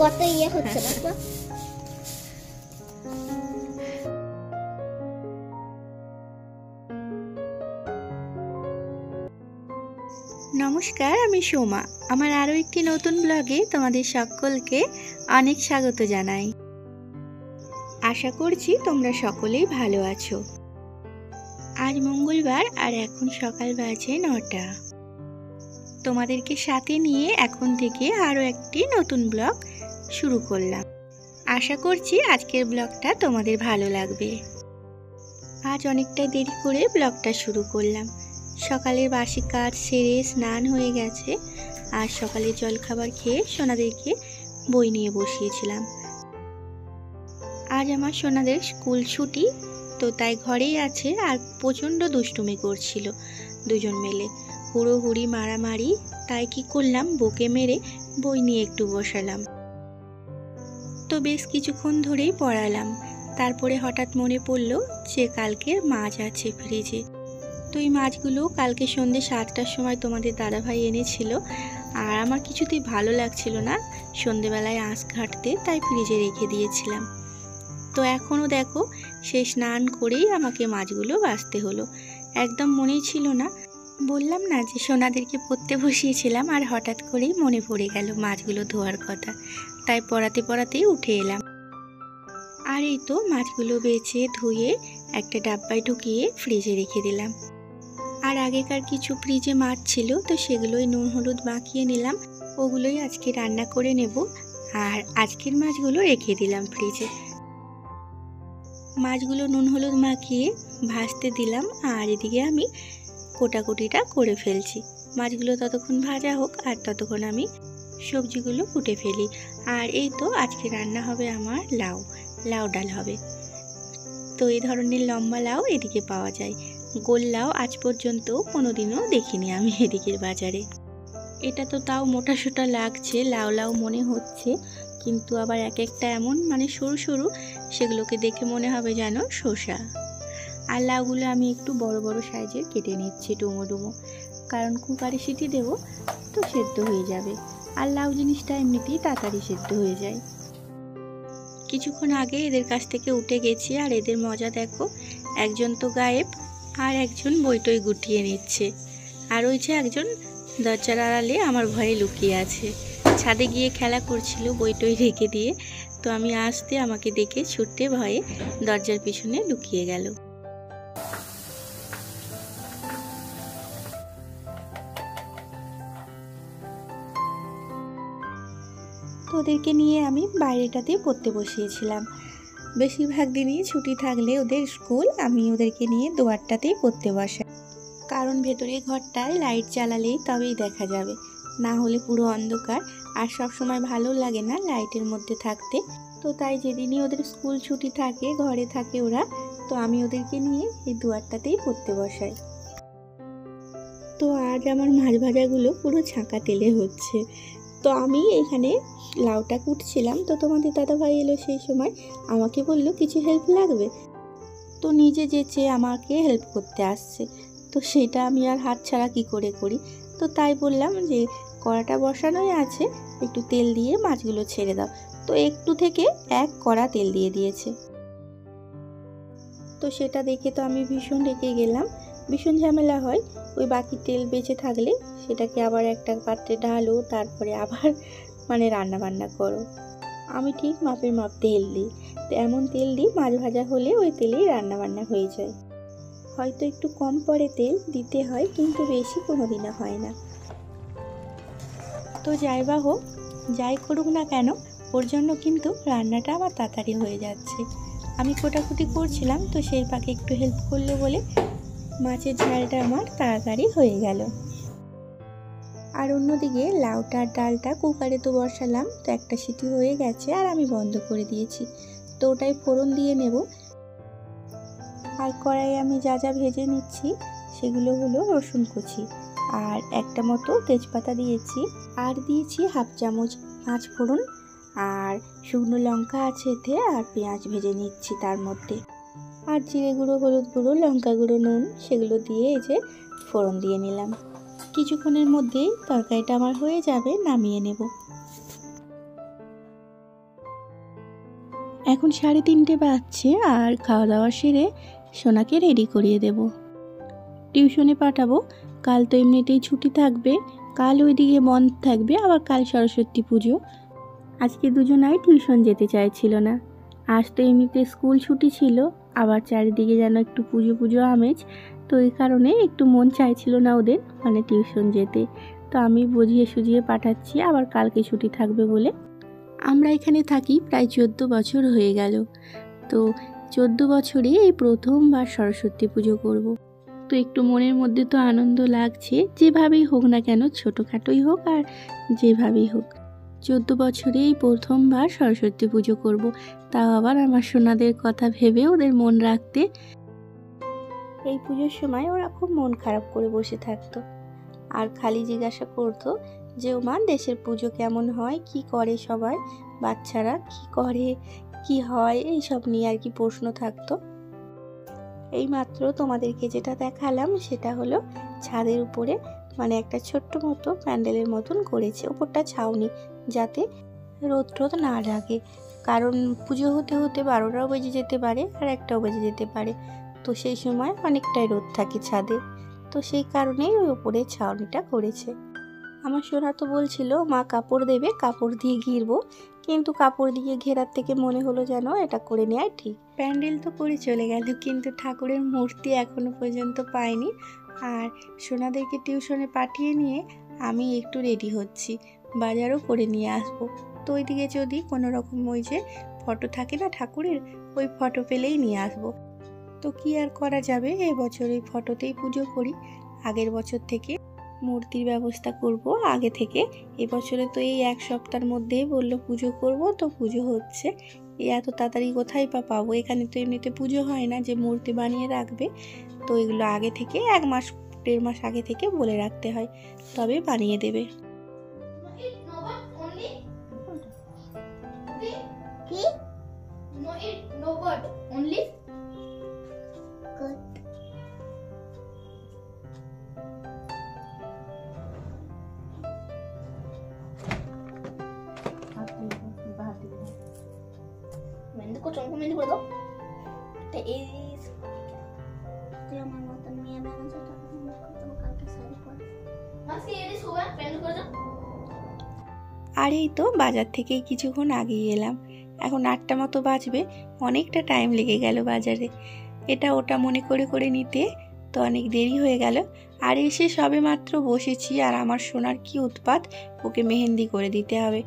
কত ইয়ে হচ্ছে না তো। নমস্কার, আমি সোমা। আমার আরও একটি নতুন ব্লগে তোমাদের সকলকে অনেক স্বাগত জানাই। আশা করছি তোমরা সকলেই ভালো আছো। আজ মঙ্গলবার আর এখন সকাল বাজে 9টা। তোমাদেরকে সাথে নিয়ে এখন থেকে আরও একটি নতুন ব্লগ শুরু করলাম। আশা করছি আজকের ব্লগটা তোমাদের ভালো লাগবে। আজ অনেকটা দেরি করে ব্লগটা শুরু করলাম। সকালের বাসি কাজ সেরে স্নান হয়ে গেছে, আর সকালে জলখাবার খেয়ে সোনাদেরকে বই নিয়ে বসিয়েছিলাম। আজ আমার সোনাদের স্কুল ছুটি, তো তাই ঘরেই আছে আর প্রচণ্ড দুষ্টুমি করছিল দুজন মিলে, হুড়োহুড়ি মারামারি। তাই কি করলাম, বকে মেরে বই নিয়ে একটু বসালাম। তো বেশ কিছুক্ষণ ধরেই পড়ালাম। তারপরে হঠাৎ মনে পড়লো যে কালকের মাছ আছে ফ্রিজে। তো এই মাছগুলো কালকে সন্ধ্যে 7টার সময় তোমাদের দাদাভাই এনেছিল, আর আমার কিছুতেই ভালো লাগছিল না সন্ধেবেলায় আঁশ ঘাঁটতে, তাই ফ্রিজে রেখে দিয়েছিলাম। তো এখনও দেখো, সেই স্নান করেই আমাকে মাছগুলো বাছতে হলো। একদম মনেই ছিল না, বললাম না যে সোনাদেরকে পড়তে বসিয়েছিলাম আর হঠাৎ করেই মনে পড়ে গেল মাছগুলো ধোয়ার কথা, তাই পড়াতেই উঠে এলাম। আর এই তো মাছগুলো বেছে ধুয়ে একটা ডাব্বায় ঢুকিয়ে ফ্রিজে রেখে দিলাম। আর আগেকার কিছু ফ্রিজে মাছ ছিল, তো সেগুলোই নুন হলুদ মাখিয়ে নিলাম। ওগুলোই আজকে রান্না করে নেব। আর আজকের মাছগুলো রেখে দিলাম ফ্রিজে। মাছগুলো নুন হলুদ মাখিয়ে ভাজতে দিলাম, আর এদিকে আমি কোটাকুটিটা করে ফেলছি। মাছগুলো ততক্ষণ ভাজা হোক, আর ততক্ষণ আমি সবজিগুলো কুটে ফেলি। আর এই তো আজকে রান্না হবে আমার লাউ ডাল হবে। তো এই ধরনের লম্বা লাউ এদিকে পাওয়া যায়, গোল লাউ আজ পর্যন্ত কোনোদিনও দেখিনি আমি এদিকের বাজারে। এটা তো তাও মোটা সোটা লাগছে, লাউ মনে হচ্ছে, কিন্তু আবার এক একটা এমন সরু সরু, সেগুলোকে দেখে মনে হবে যেন শসা। আর লাউগুলো আমি একটু বড় বড় সাইজের কেটে নিচ্ছি ডুমো, কারণ কুকারে সিটি দেবো তো সেদ্ধ হয়ে যাবে। আর লাউ জিনিসটা এমনিতেই তাড়াতাড়ি সেদ্ধ হয়ে যায়। কিছুক্ষণ আগে এদের কাছ থেকে উঠে গেছি, আর এদের মজা দেখো, একজন তো গায়েব আর একজন বইটই গুটিয়ে নিচ্ছে। আর ওই যে একজন দরজার আড়ালে আমার ভয়ে লুকিয়ে আছে, ছাদে গিয়ে খেলা করছিল বইটই রেখে দিয়ে। তো আমি আসতে আমাকে দেখে ছুটে ভয়ে দরজার পিছনে লুকিয়ে গেল। তো ওদেরকে নিয়ে আমি বাইরেটাতেই পড়তে বসিয়েছিলাম। বেশিরভাগ দিনই ছুটি থাকলে ওদের স্কুল, আমি ওদেরকে নিয়ে দুয়ারটাতেই পড়তে বসাই, কারণ ভেতরের ঘরটায় লাইট জ্বালালেই তবেই দেখা যাবে, না হলে পুরো অন্ধকার। আর সব সময় ভালো লাগে না লাইটের মধ্যে থাকতে। তো তাই যেদিনই ওদের স্কুল ছুটি থাকে, ঘরে থাকে ওরা, তো আমি ওদেরকে নিয়ে এই দুয়ারটাতেই পড়তে বসাই। তো আজ আমার মাছ ভাজাগুলো পুরো ছাঁকা তেলে হচ্ছে। তো আমি এখানে লাউটা কুটছিলাম, তো তোমাদের দাদাভাই এলো সেই সময়, আমাকে বলল কিছু হেল্প লাগবে। তো নিজে যেচে আমাকে হেল্প করতে আসছে, তো সেটা আমি আর হাত ছাড়া কী করে করি। তো তাই বললাম যে কড়াটা বসানোই আছে, একটু তেল দিয়ে মাছগুলো ছেড়ে দাও। তো একটু থেকে 1 কড়া তেল দিয়ে দিয়েছে। তো সেটা দেখে তো আমি ভীষণ রেগে গেলাম, ভীষণ ঝামেলা হয়। ওই বাকি তেল বেঁচে থাকলে সেটাকে আবার একটা পাত্রে ঢালো, তারপরে আবার রান্না বান্না করো। আমি ঠিক মাপের মাপ তেল দিই, তো এমন তেল দিই মাছ ভাজা হলে ওই তেলেই রান্না বান্না হয়ে যায়। হয়তো একটু কম পরে তেল দিতে হয়, কিন্তু বেশি কোনোদিনও হয় না। তো যাই বা হোক, যাই করুক না কেন, ওর জন্য কিন্তু রান্নাটা আমার তাড়াতাড়ি হয়ে যাচ্ছে। আমি কোটাকুটি করছিলাম, তো সেই পাকে একটু হেল্প করলো বলে মাছের ঝালটা আমার তাড়াতাড়ি হয়ে গেল। আর অন্যদিকে লাউটার ডালটা কুকারে তো বসালাম, তো একটা সিটি হয়ে গেছে আর আমি বন্ধ করে দিয়েছি। তো ওটাই ফোড়ন দিয়ে নেব। আর কড়াইয়ে আমি যা ভেজে নিচ্ছি সেগুলো হলো রসুন কুচি, আর একটা মতো তেজপাতা দিয়েছি, আর দিয়েছি 1/2 চামচ 5 ফোড়ন, আর শুকনো লঙ্কা আছে এতে, আর পেঁয়াজ ভেজে নিচ্ছি তার মধ্যে। আর জিরে গুঁড়ো, হলুদ গুঁড়ো, লঙ্কা গুঁড়ো, নুন, সেগুলো দিয়ে এই যে ফোড়ন দিয়ে নিলাম। কিছুক্ষণের মধ্যেই তরকারিটা আমার হয়ে যাবে, নামিয়ে নেব। এখন 3:30 বাজছে আর খাওয়া দাওয়া সেরে সোনাকে রেডি করিয়ে দেব, টিউশনে পাঠাবো। কাল তো এমনিতেই ছুটি থাকবে, কাল ওইদিকে বন্ধ থাকবে, আবার কাল সরস্বতী পুজো। আজকে দুজনাই টিউশন যেতে চাইছিল না। আজ তো এমনিতে স্কুল ছুটি ছিল, আবার চারিদিকে যেন একটু পুজো পুজো আমেজ, তো এই কারণে একটু মন চাইছিল না ওদের মানে টিউশন যেতে। তো আমি বুঝিয়ে সুঝিয়ে পাঠাচ্ছি, আবার কালকে ছুটি থাকবে বলে। আমরা এখানে থাকি প্রায় 14 বছর হয়ে গেল। তো 14 বছরে এই প্রথমবার সরস্বতী পুজো করব। তো একটু মনের মধ্যে তো আনন্দ লাগছে, যেভাবেই হোক না কেন, ছোটোখাটোই হোক আর যেভাবেই হোক। 14 বছরে এই প্রথমবার সরস্বতী পুজো করব, তাও আবার আমার সোনাদের কথা ভেবে ওদের মন রাখতে। এই পুজোর সময় ওরা খুব মন খারাপ করে বসে থাকতো আর খালি জিজ্ঞাসা করতো যে ওমা দেশের পুজো কেমন হয়, কি করে সবাই, বাচ্চারা কি করে, কি হয়, এইসব নিয়ে আর কি প্রশ্ন থাকতো। এইমাত্র তোমাদেরকে যেটা দেখালাম সেটা হলো ছাদের উপরে মানে একটা ছোট্ট মতো প্যান্ডেলের মতন করেছে, ওপরটা ছাউনি, যাতে রোদ টোদ না লাগে, কারণ পুজো হতে হতে 12টাও বেজে যেতে পারে আর 1টাও বেজে যেতে পারে। তো সেই সময় অনেকটাই রোদ থাকে ছাদে, তো সেই কারণেই ওই ওপরে ছাউনিটা করেছে। আমার সোনা তো বলছিল মা কাপড় দেবে, কাপড় দিয়ে ঘিরবো, কিন্তু কাপড় দিয়ে ঘেরার থেকে মনে হলো যেন এটা করে নেওয়াই ঠিক। প্যান্ডেল তো করে চলে গেল, কিন্তু ঠাকুরের মূর্তি এখনো পর্যন্ত পাইনি। আর সোনাদেরকে টিউশনে পাঠিয়ে নিয়ে আমি একটু রেডি হচ্ছি, বাজারও করে নিয়ে আসবো। তো ওইদিকে যদি কোনো রকম ওই যে ফটো থাকে না ঠাকুরের, ওই ফটো পেলেই নিয়ে আসবো। তো কি আর করা যাবে, এবছর এই ফটোতেই পুজো করি। আগের বছর থেকে মূর্তির ব্যবস্থা করব আগে থেকে। এবছরে তো এই 1 সপ্তাহের মধ্যেই বললো পুজো করব, তো পুজো হচ্ছে। এত তাড়াতাড়ি কোথায় পাবো, এখানে তো এমনিতে পুজো হয় না যে মূর্তি বানিয়ে রাখবে। তো এগুলো আগে থেকে 1 মাস 1.5 মাস আগে থেকে বলে রাখতে হয়, তবে বানিয়ে দেবে। মেহেন্দি করছো, আমাকে মেহেন্দি করে দাও। তুই আমার মতন মেয়ে বানাচ্ছ, কালকে শাড়ি পরে আর এই তো বাজার থেকে কিছুক্ষণ আগেই এলাম, এখন 8টা মতো বাজবে। অনেকটা টাইম লেগে গেল বাজারে, এটা ওটা মনে করে করে নিতে, তো অনেক দেরি হয়ে গেল। আর এসে সবে মাত্র বসেছি, আর আমার সোনার কি উৎপাত, ওকে মেহেন্দি করে দিতে হবে।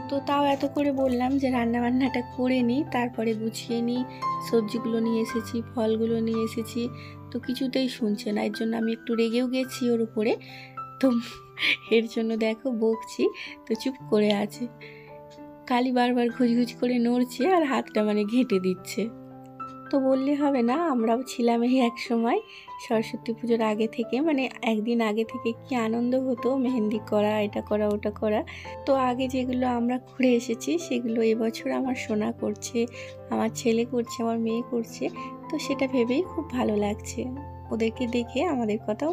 তো তাও এত করে বললাম যে রান্না বান্নাটা করে নিই, তারপরে গুছিয়ে নিই, সবজিগুলো নিয়ে এসেছি, ফলগুলো নিয়ে এসেছি, তো কিছুতেই শুনছে না। এর জন্য আমি একটু রেগেও গেছি ওর উপরে, তো এর জন্য দেখো বকছি, তো চুপ করে আছে, খালি বারবার ঘুচঘুচ করে নড়ছে আর হাতটা মানে ঘেঁটে দিচ্ছে। তো বললে হবে না, আমরাও ছিলাম এই এক সময় সরস্বতী পুজোর আগে থেকে, মানে একদিন আগে থেকে কি আনন্দ হতো মেহেন্দি করা, এটা করা ওটা করা। তো আগে যেগুলো আমরা করে এসেছি সেগুলো এবছর আমার সোনা করছে, আমার ছেলে করছে, আমার মেয়ে করছে, তো সেটা ভেবেই খুব ভালো লাগছে। ওদেরকে দেখে আমাদের কথাও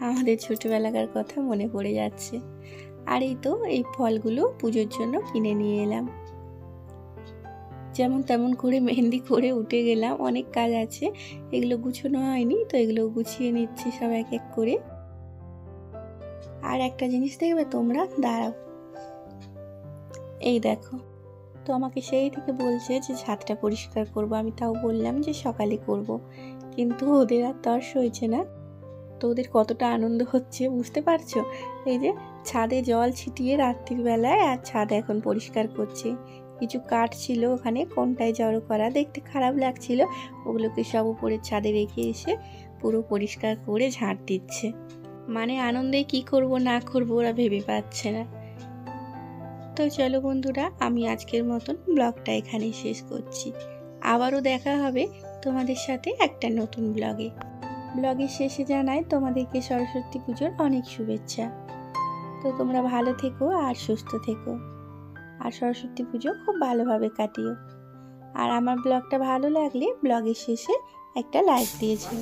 আমাদের ছোটোবেলাকার কথা মনে পড়ে যাচ্ছে। আর এই তো এই ফলগুলো পুজোর জন্য কিনে নিয়ে এলাম। যেমন তেমন করে মেহেন্দি করে উঠে গেলাম, অনেক কাজ আছে, এগুলো গুছানো হয়নি, তো এগুলো গুছিয়ে নিচ্ছি সব এক এক করে। আর একটা জিনিস দেখবে তোমরা, দাঁড়াও, এই দেখো, তো আমাকে সেই থেকে বলছে যে ছাদটা পরিষ্কার করব, আমি তাও বললাম যে সকালে করব, কিন্তু ওদের আর তর্স হয়েছে না। তো ওদের কতটা আনন্দ হচ্ছে বুঝতে পারছো, এই যে ছাদে জল ছিটিয়ে রাত্রির বেলায় আর ছাদ এখন পরিষ্কার করছে। কিছু কাঠ ছিল ওখানে কোনটায় জড়ো করা, দেখতে খারাপ লাগছিল, ওগুলোকে সব উপরের ছাদে রেখে এসে পুরো পরিষ্কার করে ঝাঁট দিচ্ছে। মানে আনন্দে কি করব না করব ওরা ভেবে পাচ্ছে না। তো চলো বন্ধুরা, আমি আজকের মতন ব্লগটা এখানেই শেষ করছি। আবারও দেখা হবে তোমাদের সাথে একটা নতুন ব্লগের শেষে জানাই তোমাদেরকে সরস্বতী পুজোর অনেক শুভেচ্ছা। তো তোমরা ভালো থেকো আর সুস্থ থেকো, আর সরস্বতী পুজো খুব ভালোভাবে কাটিও। আর আমার ব্লগটা ভালো লাগলে ব্লগের শেষে একটা লাইক দিয়েছো।